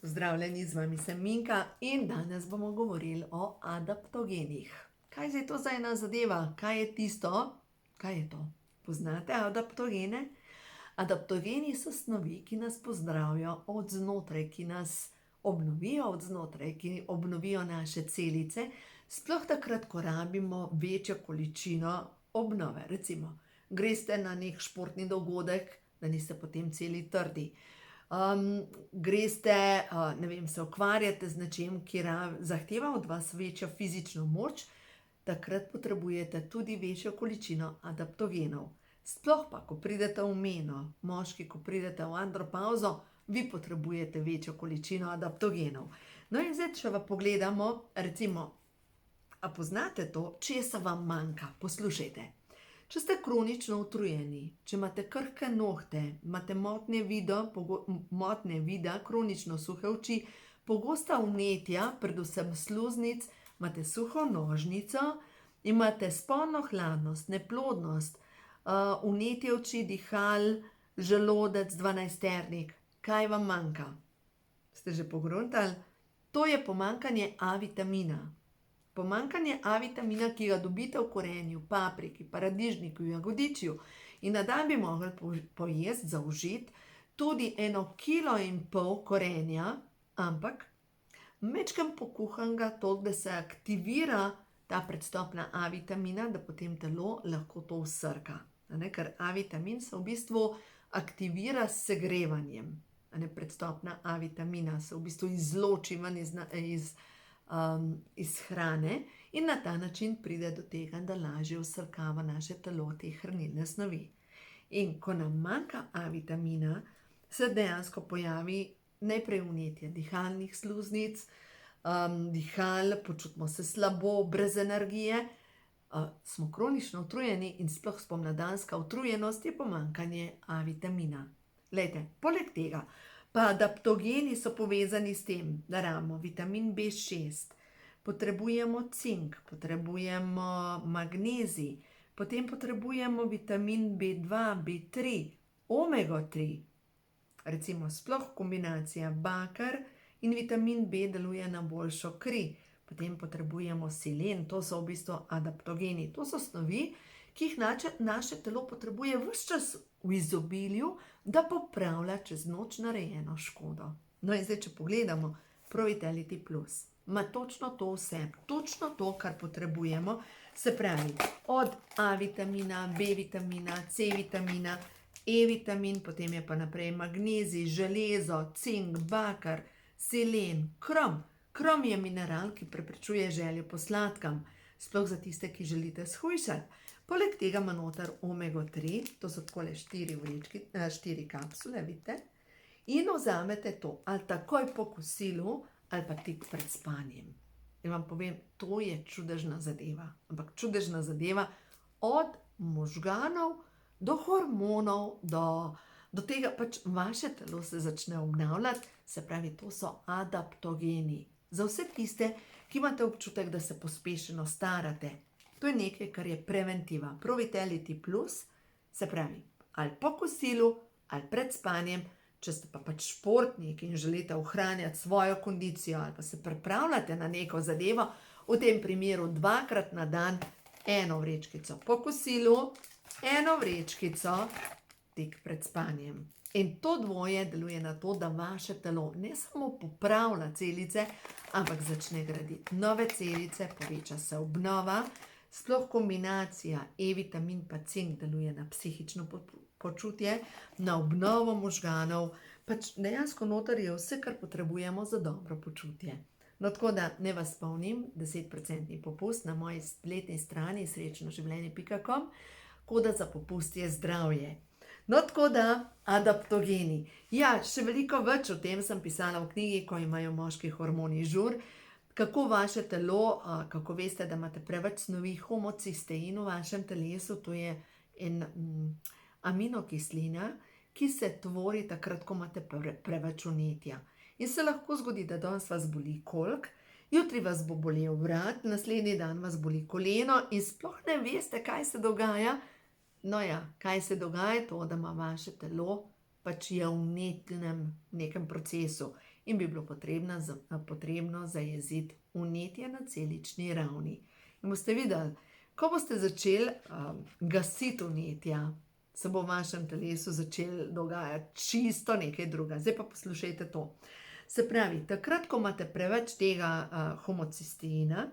Pozdravljeni, z vami sem Minka in danes bomo govorili o adaptogenih. Kaj je to za ena zadeva? Kaj je tisto? Kaj je to? Poznate adaptogene? Adaptogeni so snovi, ki nas pozdravijo od znotraj, ki nas obnovijo od znotraj, ki obnovijo naše celice, sploh takrat, ko rabimo večjo količino obnove. Recimo, greste na nek športni dogodek, da niste potem celi trdi. Greste, ne vem, se ukvarjate z nečim, ki zahteva od vas večjo fizično moč, takrat potrebujete tudi večjo količino adaptogenov. Sploh pa, ko pridete v meno, moški, ko pridete v andropavzo, vi potrebujete večjo količino adaptogenov. No in zdaj, če pogledamo, recimo, a poznate to, česa vam manjka? Poslušajte. Če ste kronično utrujeni, če imate krhke nohte, imate motnje vida, kronično suhe oči, pogosta vnetja, predvsem sluznic, imate suho nožnico, imate spolno hladnost, neplodnost, vnetje oči, dihal, želodec, dvanajsternik. Kaj vam manjka? Ste že pogruntali? To je pomanjkanje A vitamina. Pomanjkanje A vitamina, ki ga dobite v korenju, papriki, paradižniku, jagodičju, in na dan bi mogli pojesti, zaužiti tudi 1,5 kg korenja, ampak majčkeno pokuhanega toliko, da se aktivira ta predstopna A vitamina, da potem telo lahko to vsrka. Ker A vitamin se v bistvu aktivira s segrevanjem. Predstopna A vitamina se v bistvu izloči ven iz hrane in na ta način pride do tega, da lažje vsrkava naše telo te hranilne snovi. In ko nam manjka A vitamina, se dejansko pojavi najprej vnetje dihalnih sluznic, dihal, počutimo se slabo, brez energije, smo kronično utrujeni in sploh spomladanska utrujenost je pomanjkanje A vitamina. Glejte, poleg tega pa adaptogeni so povezani s tem, da rabimo vitamin B6, potrebujemo cink, potrebujemo magnezij, potem potrebujemo vitamin B2, B3, omega 3. Recimo sploh kombinacija bakar in vitamin B deluje na boljšo kri. Potem potrebujemo selen, to so v bistvu adaptogeni. To so snovi, ki jih naše telo potrebuje ves čas v izobilju, da popravlja čez noč narejeno škodo. No in zdaj, če pogledamo, Pro-Vitality Plus ima točno to vse, točno to, kar potrebujemo, se pravi, od A vitamina, B vitamina, C vitamina, E vitamin, potem je pa naprej magnezij, železo, cink, bakar, selen, krom. Krom je mineral, ki preprečuje željo po sladkem, sploh za tiste, ki želite shujšati. Poleg tega ima noter omega 3, to so takole 4 kapsule, vidite, in vzamete to ali takoj po kosilu ali pa tik pred spanjem. In vam povem, to je čudežna zadeva, ampak čudežna zadeva od možganov do hormonov, do tega pač vaše telo se začne obnavljati, se pravi, to so adaptogeni. Za vse tiste, ki imate občutek, da se pospešeno starate. To je nekaj, kar je preventiva. Pro-Vitality Plus, se pravi, ali po kosilu, ali pred spanjem, če ste pa pač športnik in želite ohranjati svojo kondicijo ali pa se pripravljate na neko zadevo, v tem primeru 2-krat na dan, 1 vrečkico po kosilu, 1 vrečkico tik pred spanjem. In to dvoje deluje na to, da vaše telo ne samo popravlja celice, ampak začne graditi nove celice, poveča se obnova, sploh kombinacija E-vitamin pa cink deluje na psihično počutje, na obnovo možganov, pač dejansko noter je vse, kar potrebujemo za dobro počutje. No, tako da ne vas spomnim, 10% popust na moji spletni strani srečnoživljenje.com, koda za popust je zdravje. No, tako da, adaptogeni. Ja, še veliko več o tem sem pisala v knjigi, ko imajo moški hormoni žur, kako vaše telo, kako veste, da imate preveč snovi homocistein v vašem telesu, to je en aminokislina, ki se tvori takrat, ko imate preveč vnetja. In se lahko zgodi, da danes vas boli kolk, jutri vas bo bolel vrat, naslednji dan vas boli koleno in sploh ne veste, kaj se dogaja. No ja, kaj se dogaja, to, da ima vaše telo pač je v nekem procesu. in bi bilo potrebno zajeziti vnetje na celični ravni. In boste videli, ko boste začeli gasiti vnetja, se bo v vašem telesu začelo dogajati čisto nekaj drugega. Zdaj pa poslušajte to. Se pravi, takrat, ko imate preveč tega homocysteina,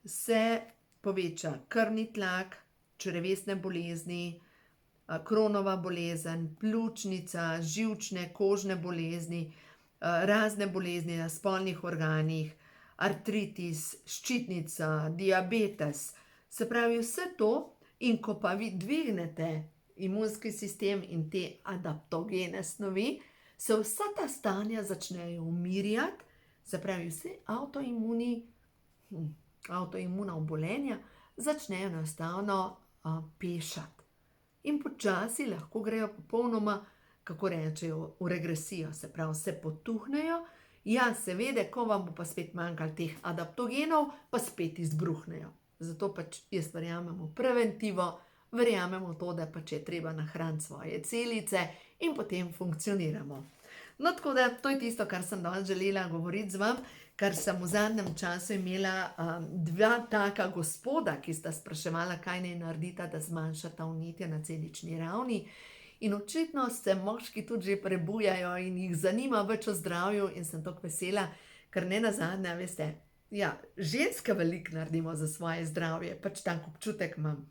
se poveča krvni tlak, črevesne bolezni, Kronova bolezen, pljučnica, živčne, kožne bolezni, razne bolezni na spolnih organih, artritis, ščitnica, diabetes. Se pravi, vse to, in ko pa vi dvignete imunski sistem in te adaptogene snovi, se vsa ta stanja začnejo umirjati, se pravi, vse avtoimuna obolenja začnejo enostavno pešati. In počasi lahko grejo popolnoma, kako rečejo, v regresijo, se pravi, se potuhnejo. Ja, seveda, ko vam bo pa spet manjkalo teh adaptogenov, pa spet izbruhnejo. Zato pač jaz verjamem v preventivo, verjamem v to, da pač je treba nahraniti svoje celice in potem funkcioniramo. No, tako da to je tisto, kar sem danes želela govoriti z vam, ker sem v zadnjem času imela dva taka gospoda, ki sta spraševala, kaj naj naredita, da zmanjšata vnetje na celični ravni. In očitno se moški tudi že prebujajo in jih zanima več o zdravju in sem tako vesela, ker ne nazadnje, veste, ja, ženske veliko naredimo za svoje zdravje, pač tak občutek imam.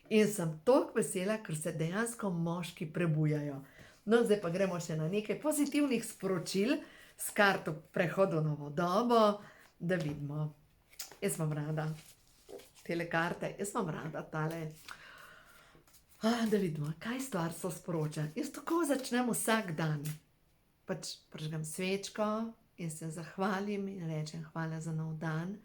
In sem toliko vesela, ker se dejansko moški prebujajo. No, zdaj pa gremo še na nekaj pozitivnih sporočil s karto prehodu v novo dobo, da vidimo. Jaz imam rada tele karte, jaz imam rada tale. Da vidimo, kaj stvar so sporoča. Jaz tako začnem vsak dan. Pač prižgem svečko in se zahvalim in rečem hvala za nov dan,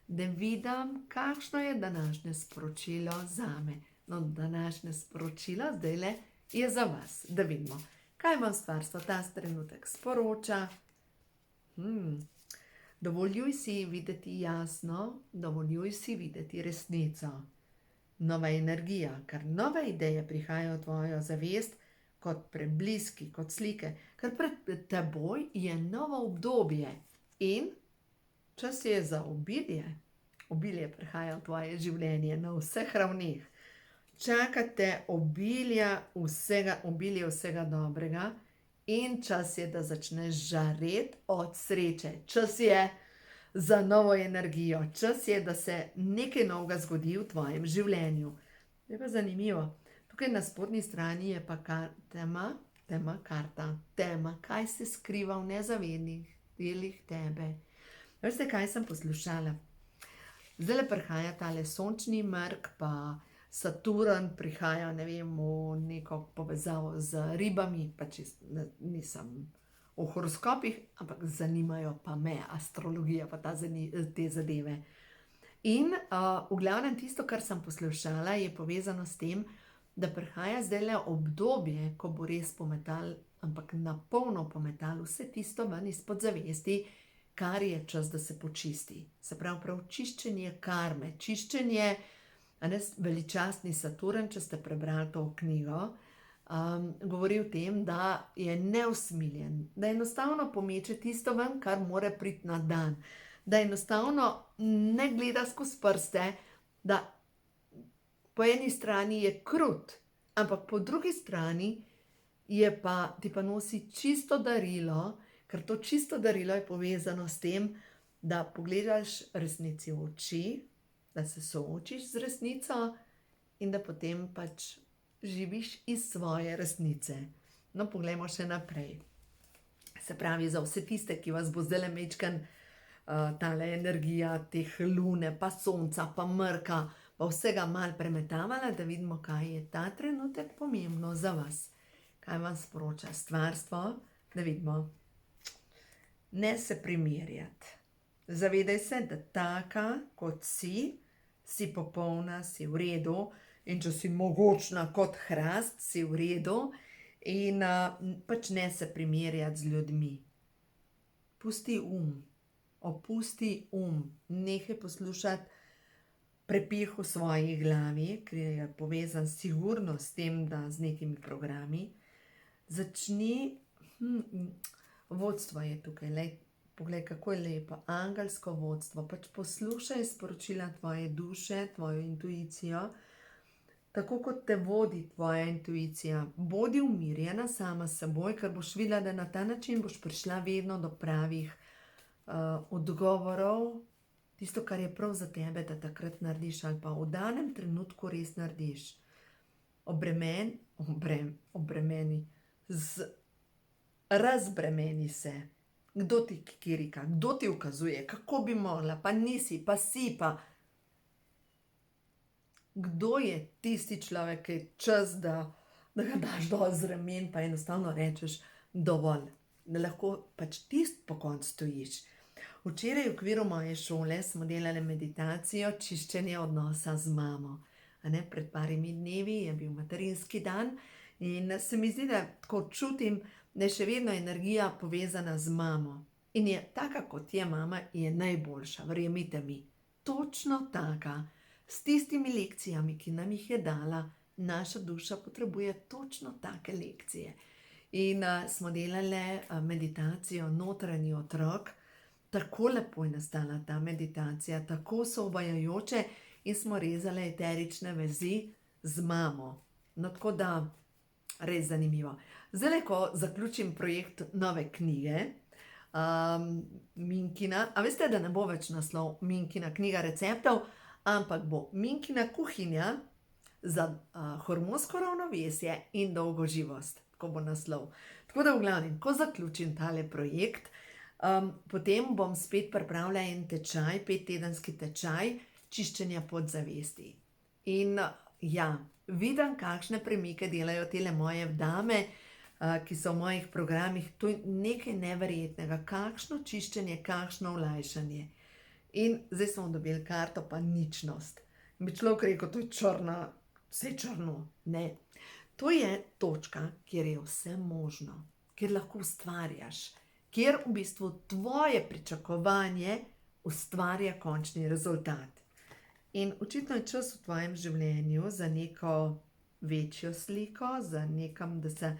da vidim, kakšno je današnje sporočilo zame. No, današnje sporočilo zdajle je za vas, da vidimo, kaj vam stvarstvo ta trenutek sporoča. Dovoljuj si videti jasno, dovoljuj si videti resnico. Nova energija, ker nove ideje prihajajo v tvojo zavest kot prebliski, kot slike, ker pred teboj je novo obdobje in čas je za obilje. Obilje prihaja v tvoje življenje na vseh ravneh. Čakate obilje vsega dobrega in čas je, da začneš žareti od sreče. Čas je za novo energijo, čas je, da se nekaj novega zgodi v tvojem življenju. Je pa zanimivo, tukaj na spodnji strani je pa tema, kaj se skriva v nezavednih delih tebe. Veste, kaj sem poslušala? Zdaj prihaja tale sončni mrk, pa Saturn prihaja, ne vem, v neko povezavo z ribami, pa čisto nisem v horoskopih, ampak zanimajo pa me astrologija pa te zadeve. In v glavnem tisto, kar sem poslušala, je povezano s tem, da prihaja zdajle obdobje, ko bo res pometal, ampak napolno pometal vse tisto ven iz podzavesti, kar je čas, da se počisti. Se pravi, prav čiščenje karme, čiščenje, veličastni Saturn, če ste prebrali to knjigo, govori o tem, da je neusmiljen, da enostavno pomeče tisto ven, kar mora priti na dan, da enostavno ne gleda skozi prste, da po eni strani je krut, ampak po drugi strani ti pa nosi čisto darilo, ker to čisto darilo je povezano s tem, da pogledaš resnici v oči, da se soočiš z resnico in da potem pač živiš iz svoje resnice. No, poglejmo še naprej. Se pravi, za vse tiste, ki vas bo zdajle majčkeno tale energija teh lune, pa sonca, pa mrka, pa vsega malo premetavala, da vidimo, kaj je ta trenutek pomembno za vas. Kaj vam sporoča stvarstvo, da vidimo. Ne se primerjati. Zavedaj se, da taka, kot si popolna, si v redu, in če si mogočna kot hrast, si v redu, in pač ne se primerjati z ljudmi. Pusti opusti nehaj poslušati prepih v svoji glavi, ki je povezan sigurno s tem, da z nekimi programi. Začni vodstvo je tukaj, lej, poglej, kako je lepo, angelsko vodstvo, pač poslušaj sporočila tvoje duše, tvojo intuicijo, tako kot te vodi tvoja intuicija, bodi umirjena sama s seboj, ker boš videla, da na ta način boš prišla vedno do pravih odgovorov, tisto, kar je prav za tebe, da takrat narediš ali pa v danem trenutku res narediš. Razbremeni se. Kdo ti kikirika, kdo ti ukazuje, kako bi mogla, pa nisi, pa si, pa... Kdo je tisti človek, ki je čas, da ga daš dol z ramen, pa enostavno rečeš dovolj, da lahko pač tisti po koncu stojiš. Včeraj v okviru moje šole smo delali meditacijo čiščenja odnosa z mamo. Pred parimi dnevi je bil materinski dan in se mi zdi, da tako čutim, da je še vedno energija povezana z mamo. In je taka, kot je mama, je najboljša, verjemite mi. Točno taka. S tistimi lekcijami, ki nam jih je dala, naša duša potrebuje točno take lekcije. In smo delali meditacijo Notranji otrok. Tako lepo je nastala ta meditacija, tako osvobajajoče in smo rezali eterične vezi z mamo. No, tako da, res zanimivo. Zdaj, ko zaključim projekt nove knjige, Minkina, a veste, da ne bo več naslov Minkina knjiga receptov, ampak bo Minkina kuhinja za hormonsko ravnovesje in dolgoživost. Tako bo naslov. Tako da v glavnem, ko zaključim tale projekt, potem bom spet pripravila en tečaj, 5-tedenski tečaj čiščenja podzavesti. In ja, vidim, kakšne premike delajo tele moje dame, ki so v mojih programih. To je nekaj neverjetnega, kakšno čiščenje, kakšno olajšanje. In zdaj smo dobili karto pa ničnost. Bi človek rekel, to je črna, vse črno. Ne. To je točka, kjer je vse možno, kjer lahko ustvarjaš, kjer v bistvu tvoje pričakovanje ustvarja končni rezultat. In očitno je čas v tvojem življenju za neko večjo sliko, za nekam, da se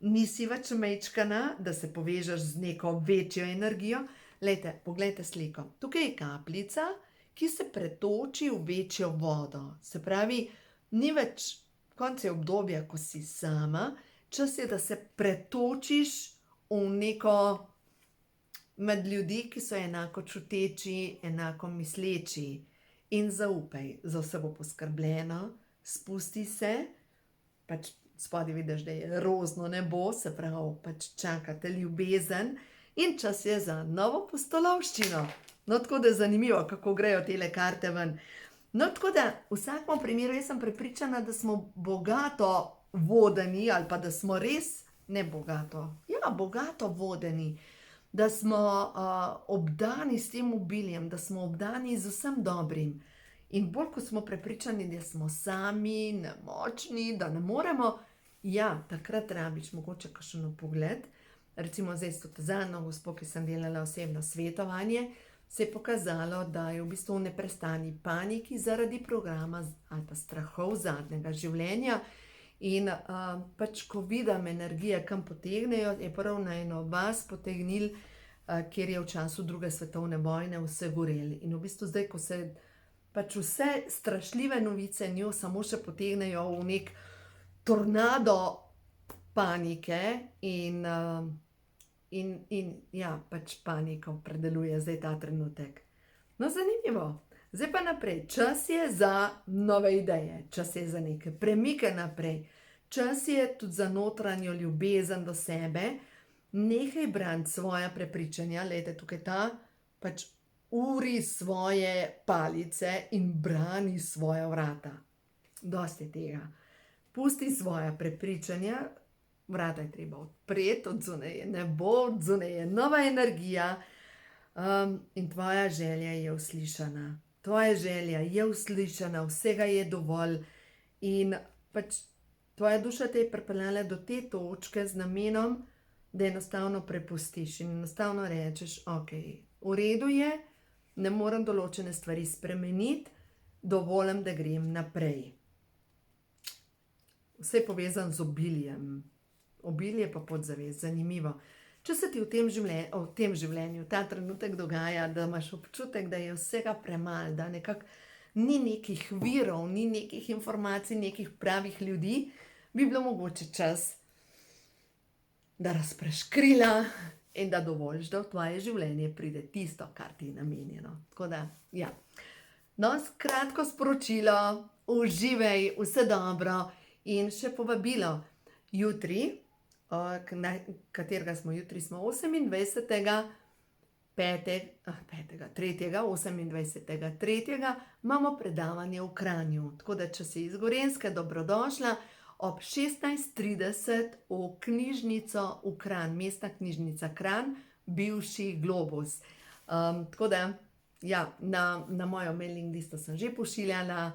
nisi več mečkana, da se povežeš z neko večjo energijo. Lejte, poglejte sliko. Tukaj je kapljica, ki se pretoči v večjo vodo. Se pravi, ni več konec obdobja, ko si sama, čas je, da se pretočiš v neko med ljudi, ki so enako čuteči, enako misleči. In zaupaj, za vse bo poskrbljeno, spusti se, pač spodaj vidiš, da je rozno nebo, se pravi, pač čakate ljubezen. In čas je za novo pustolovščino. No, tako da je zanimivo, kako grejo tele karte ven. No, tako da v vsakem primeru jaz sem prepričana, da smo bogato vodeni, ali pa da smo res, ne bogato, ja, bogato vodeni, da smo obdani s tem obiljem, da smo obdani z vsem dobrim. In bolj, ko smo prepričani, da smo sami, nemočni, da ne moremo, ja, takrat rabiš mogoče kakšen pogled. Recimo zdaj s to zadnjo gospo, ki sem delala osebno svetovanje, se je pokazalo, da je v bistvu v neprestani paniki zaradi programa ali pa strahov zadnjega življenja. In pač, ko vidim energije, kam potegnejo, je prav na eno vas potegnil, kjer je v času druge svetovne vojne vse goreli. In v bistvu zdaj, ko se pač vse strašljive novice njo samo še potegnejo v nek tornado panike in ja, pač panika predeluje zdaj ta trenutek. No, zanimivo. Zdaj pa naprej. Čas je za nove ideje, čas je za neke premike naprej, čas je tudi za notranjo ljubezen do sebe. Nehaj braniti svoja prepričanja, lejte, tukaj ta, pač uri svoje palice in brani svoja vrata. Dosti tega. Pusti svoja prepričanja, vrata je treba odpreti, od zunaj je nebo, od zunaj je nova energija, in tvoja želja je uslišana. Tvoja želja je uslišana, vsega je dovolj in pač tvoja duša te je pripeljala do te točke z namenom, da enostavno prepustiš in enostavno rečeš, ok, v redu je, ne morem določene stvari spremeniti, dovolim, da grem naprej. Vse je povezano z obiljem. Obilje pa podzavest, zanimivo. Če se ti v tem življenju ta trenutek dogaja, da imaš občutek, da je vsega premalo, da nekako ni nekih virov, ni nekih informacij, nekih pravih ljudi, bi bilo mogoče čas, da razpreš krila in da dovoliš, da v tvoje življenje pride tisto, kar ti je namenjeno. Tako da, ja. No, kratko sporočilo, uživaj, vse dobro in še povabilo. Jutri, katerega smo jutri, smo 28. 3. imamo predavanje v Kranju. Tako da, če si iz Gorenjske, dobrodošla ob 16:30 v knjižnico v Kranj, mestna knjižnica Kranj, bivši Globus. Tako da, ja, na mojo mailing listo sem že pošiljala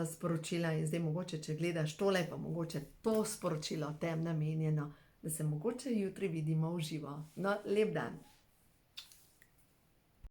sporočila in zdaj mogoče, če gledaš tole, pa mogoče to sporočilo tem namenjeno, da se mogoče jutri vidimo v živo. No, lep dan.